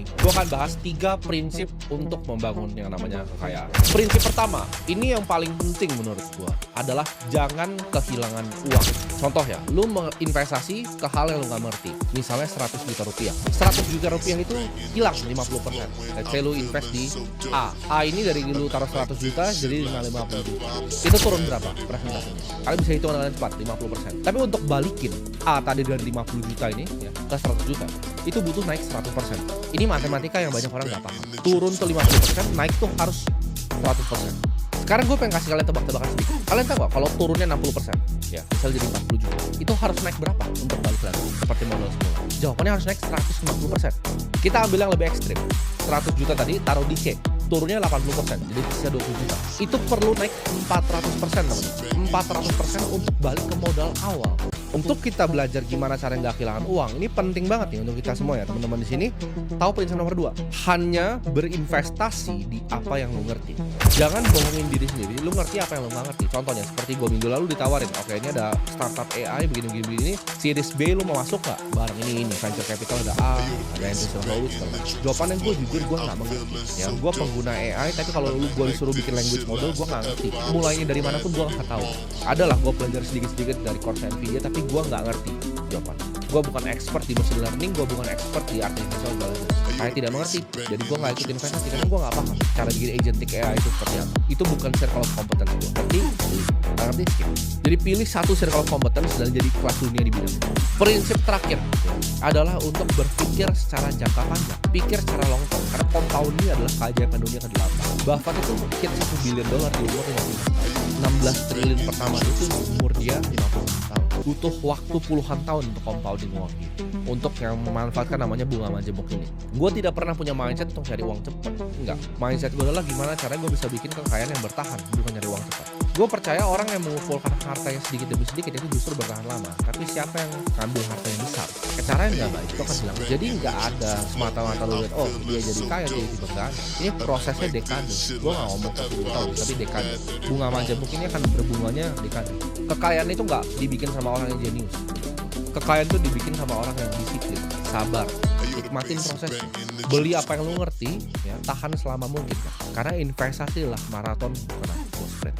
Gue akan bahas 3 prinsip untuk membangun yang namanya kekayaan. Prinsip pertama, ini yang paling penting menurut gue, adalah jangan kehilangan uang. Contoh ya, lu menginvestasi ke hal yang lu gak ngerti. Misalnya 100 juta rupiah. 100 juta rupiah itu hilang 50%. Let's say lu invest di A. A ini dari lu taruh 100 juta jadi 50 juta. Itu turun berapa presentasinya? Kalian bisa hitung dengan cepat, 50%. Tapi untuk balikin A tadi dari 50 juta ini ya, ke 100 juta, itu butuh naik 100%. Ini matematika yang banyak orang nggak paham. Turun ke 50%, naik tuh harus 100%. Sekarang gue pengen kasih kalian tebak-tebakan sedikit. Kalian tahu gak kalau turunnya 60%, ya misal jadi 40 juta, itu harus naik berapa untuk balik lagi seperti modal semula? Jawabannya harus naik 150%. Kita ambil yang lebih ekstrim. 100 juta tadi taruh di C, turunnya 80%, jadi bisa 20 juta. Itu perlu naik 400%, teman-teman. 400% untuk balik ke modal awal. Untuk kita belajar gimana cara nggak kehilangan uang, ini penting banget nih untuk kita semua ya teman-teman di sini. Tahu prinsip nomor 2, hanya berinvestasi di apa yang lu ngerti. Jangan bohongin diri sendiri, lu ngerti apa yang lu nggak ngerti. Contohnya seperti gue minggu lalu ditawarin, oke ini ada startup AI begini-begini, series B lu mau masuk nggak? Bareng ini, venture capital ada A, ada yang bisa lulus segala macam. Jawabannya gue jujur gue nggak mengerti. Ya gue pengguna AI, tapi kalau gue disuruh bikin language model gue nggak ngerti. Mulainya dari mana pun gue nggak tahu. Adalah gue belajar sedikit-sedikit dari course Nvidia, tapi gue nggak ngerti jawabannya. Gue bukan expert di machine learning, gue bukan expert di artificial intelligence. Saya tidak mengerti, jadi gue nggak ikut investasi karena gue nggak paham cara bikin agentic AI itu seperti apa. Itu bukan circle of competence gue. Ngerti? Nggak ngerti? Skip. Jadi pilih satu circle of competence dan jadi kelas dunia di bidang itu. Prinsip terakhir adalah untuk berpikir secara jangka panjang, pikir secara long term. Karena compound ini adalah keajaiban dunia ke-8. Buffett itu hit $1 billion di umur 50 tahun. 16 triliun pertama itu umur dia 50 tahun. Butuh waktu puluhan tahun untuk compounding uang gitu. Untuk yang memanfaatkan namanya bunga majemuk ini. Gue tidak pernah punya mindset untuk cari uang cepat. Enggak. Mindset gue adalah gimana caranya gue bisa bikin kekayaan yang bertahan, bukan cari uang cepat. Gue percaya orang yang mengumpulkan hartanya sedikit demi sedikit itu justru bertahan lama. Tapi siapa yang ngambil harta yang besar? Cara yang nggak baik itu akan bilang. Jadi nggak ada semata-mata lu lihat, oh dia jadi kaya, dia tiba kan. Ini prosesnya dekade. Gue nggak ngomong 10 tahun, tapi dekade. Bunga majemuk ini akan berbunganya dekade. Kekayaan itu nggak dibikin sama orang yang jenius. Kekayaan itu dibikin sama orang yang disiplin, sabar, nikmatin prosesnya. Beli apa yang lu ngerti, ya tahan selama mungkin. Karena investasi lah maraton bukan sprint.